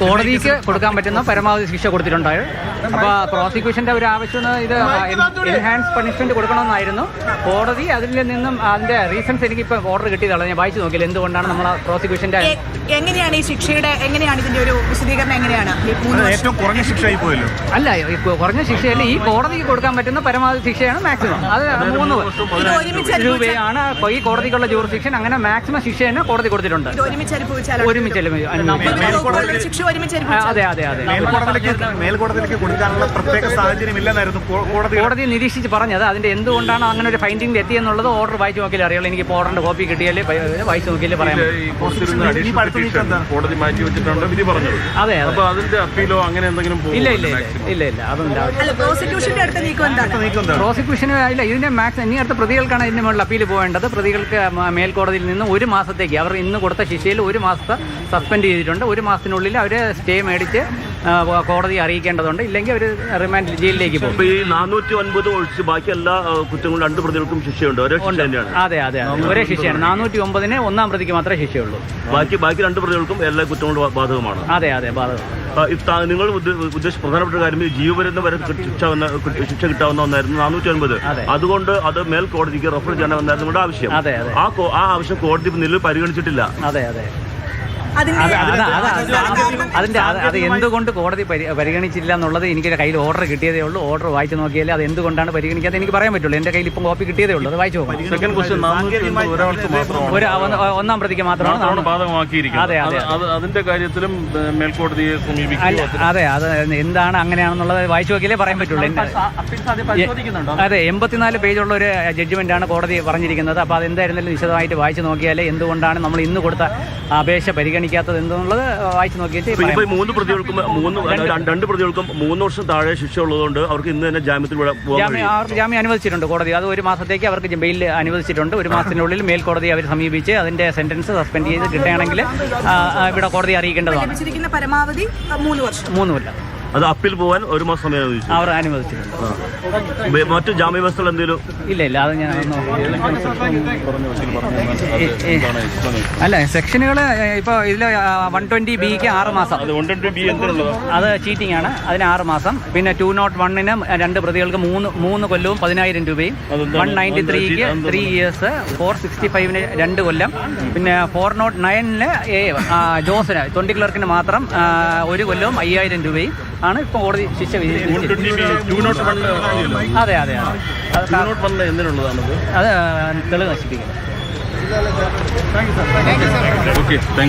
കോടതിക്ക് കൊടുക്കാൻ പറ്റുന്ന പരമാവധി ശിക്ഷ കൊടുത്തിട്ടുണ്ടായത്. അപ്പോൾ പ്രോസിക്യൂഷൻ്റെ ഒരു ആവശ്യം ഇത് എൻഹാൻസ് പണിഷ്മെന്റ് കൊടുക്കണമെന്നായിരുന്നു. കോടതി അതിൽ നിന്നും അതിന്റെ റീസൺസ് എനിക്കിപ്പോൾ ഓർഡർ കിട്ടിയതാണ്. ഞാൻ വായിച്ചു നോക്കിയില്ല എന്തുകൊണ്ടാണ് നമ്മൾ പ്രോസിക്യൂഷന്റെ എങ്ങനെയാണ് ഈ ശിക്ഷയുടെ എങ്ങനെയാണ് ഇതിന്റെ ഒരു വിശദീകരണം എങ്ങനെയാണ്? ഏറ്റവും കുറഞ്ഞ ശിക്ഷയായി പോയല്ലോ. അല്ല, കുറഞ്ഞ ശിക്ഷയല്ല, ഈ കോടതിക്ക് കൊടുക്കാൻ പറ്റുന്ന പരമാവധി ശിക്ഷയാണ് മാക്സിമം. അത് 3 രൂപയാണ് ഈ കോടതിക്കുള്ള ജൂറിസ്ഡിക്ഷൻ. അങ്ങനെ മാക്സിമം ശിക്ഷ തന്നെ കോടതി കൊടുത്തിട്ടുണ്ട്. അതെ അതെ അതെ. മേൽക്കോടതിയിലേക്ക് കൊടുക്കാനുള്ള പ്രത്യേക സാഹചര്യം ഇല്ലെന്നായിരുന്നു കോടതി നിരീക്ഷിച്ച് പറഞ്ഞത്. അതിന്റെ എന്തുകൊണ്ടാണ് അങ്ങനെ ഒരു ഫൈൻഡിംഗ് എത്തിയെന്നുള്ളത് ഓർഡർ വായിച്ചു നോക്കിയാൽ അറിയുള്ളൂ. എനിക്ക് ഓർഡറിന്റെ കോപ്പി കിട്ടിയാലേ വായിച്ചു നോക്കിയാലേ പറയാം. കോടതി മാറ്റി വെച്ചിട്ടുണ്ട് വിധി പറഞ്ഞത്. അതെ, അപ്പൊ അതിന്റെ അപ്പീലോ അങ്ങനെ എന്തെങ്കിലും ഇല്ല ഇല്ല ഇല്ല ഇല്ല അതൊന്നും പ്രോസിക്യൂഷന് ഇല്ല. ഇതിന്റെ മാക്സിമം ഇനി അടുത്ത പ്രതികൾക്കാണ് ഇതിന്റെ മുകളിൽ അപ്പീൽ പോകേണ്ടത്. പ്രതികൾക്ക് മേൽക്കോടതിയിൽ നിന്ന് 1 മാസത്തേക്ക് അവർ ഇന്ന് കൊടുത്ത ശിക്ഷയിൽ 1 മാസത്തെ സസ്പെൻഡ് ചെയ്തിട്ടുണ്ട്. 1 മാസത്തിനുള്ളിൽ അവർ സ്റ്റേ മേടിച്ച് കോടതി അറിയിക്കേണ്ടതുണ്ട്. ഇല്ലെങ്കിൽ അവർ റിമാൻഡ് ജയിലിലേക്ക് പോകും. ഈ 409 ഒഴിച്ച് ബാക്കി എല്ലാ കുറ്റങ്ങളും 2 പ്രതികൾക്കും ശിക്ഷയുണ്ട്. ഒരേ ശിക്ഷ തന്നെയാണ്. അതെ അതെ ഒരേ ശിക്ഷയാണ്. 409-ന് 1-ാം പ്രതിക്ക് മാത്രമേ ശിക്ഷയുള്ളൂ. ബാക്കി 2 പ്രതികൾക്കും എല്ലാ കുറ്റങ്ങളും ബാധകമാണ്. അതെ അതെ ബാധകം. നിങ്ങൾ ഉദ്ദേശിച്ച പ്രധാനപ്പെട്ട കാര്യം ജീവപര്യന്തം വരെ ശിക്ഷ കിട്ടാവുന്ന ഒന്നായിരുന്നു 409. അതുകൊണ്ട് അത് മേൽക്കോടതിക്ക് റെഫർ ചെയ്യണമെന്നായിരുന്നു നമ്മുടെ ആവശ്യം. ആ ആവശ്യം കോടതി നിലവിൽ പരിഗണിച്ചിട്ടില്ല. അതെ അതെ അത് എന്തുകൊണ്ട് കോടതി പരിഗണിച്ചില്ല എന്നുള്ളത് എനിക്ക് കയ്യിൽ ഓർഡർ കിട്ടിയതേ ഉള്ളൂ. ഓർഡർ വായിച്ചു നോക്കിയാലേ അത് എന്തുകൊണ്ടാണ് പരിഗണിക്കാതെ എനിക്ക് പറയാൻ പറ്റുള്ളൂ. എന്റെ കയ്യിൽ ഇപ്പം കോപ്പി കിട്ടിയതേ ഉള്ളൂ. അത് വായിച്ചു നോക്കാം. 1-ാം പ്രതിക്ക് മാത്രമാണ് ബാധകമാക്കിയിരിക്കുന്നത്. അതെ അതെ അതിന്റെ കാര്യത്തിലും മേൽക്കോടതിയെ സമീപിക്കും. അതെ അത് എന്താണ് അങ്ങനെയാണെന്നുള്ളത് വായിച്ചു നോക്കിയാലേ പറയാൻ പറ്റുള്ളൂ. അതെ 84 പേജുള്ള ഒരു ജഡ്ജ്മെന്റാണ് കോടതി പറഞ്ഞിരിക്കുന്നത്. അപ്പോൾ അതെന്തായിരുന്നാലും വിശദമായിട്ട് വായിച്ചു നോക്കിയാലേ എന്തുകൊണ്ടാണ് നമ്മൾ ഇന്ന് കൊടുത്ത അപേക്ഷ പരിഗണിക്കാത്തത് എന്നുള്ളത് വായിച്ചു നോക്കിയിട്ട്. 2 പ്രതികൾക്കും 3 വർഷം താഴെ ശിക്ഷ ഉള്ളതുകൊണ്ട് അവർക്ക് ഇന്ന് തന്നെ ജാമ്യത്തിൽ അവർക്ക് ജാമ്യം അനുവദിച്ചിട്ടുണ്ട് കോടതി. അത് 1 മാസത്തേക്ക് അവർക്ക് ബെയിൽ അനുവദിച്ചിട്ടുണ്ട്. 1 മാസത്തിനുള്ളിൽ മേൽക്കോടതി അവർ സമീപിച്ച് അതിന്റെ സെന്റൻസ് സസ്പെൻഡ് ചെയ്ത് കിട്ടുകയാണെങ്കിൽ ഇവിടെ കോടതി അറിയിക്കേണ്ടതാണ്. പരമാവധി 3 കൊല്ലം. അത് അപ്പീൽ പോകാൻ 1 മാസം സമയം അവർ അനുവദിച്ചിട്ടുണ്ട്. മറ്റു ജാമ്യ വ്യവസ്ഥകൾ എന്തെങ്കിലും ഇല്ല ഇല്ല അത് ഞാൻ അല്ല സെക്ഷനുകൾ ഇപ്പോൾ ഇതിൽ 120B-ക്ക് 6 മാസം. അത് ചീറ്റിംഗ് ആണ്. അതിന് 6 മാസം. പിന്നെ 201-ന് 2 പ്രതികൾക്ക് 3 കൊല്ലവും 10,000 രൂപയും. 193-ക്ക് 3 years. 465-ന് 2 കൊല്ലം. പിന്നെ 409-ന് ജോസിന് 20 ക്ലർക്കിന് മാത്രം 1 കൊല്ലവും 5,000 രൂപയും ആണ് ഇപ്പോൾ കോടതി ശിക്ഷ വിധിച്ചിരിക്കുന്നത്. അതെ അതെ അതെ എന്തിനുള്ളതാണത്? അത് തെളിവ് നശിപ്പിക്കുന്നത്.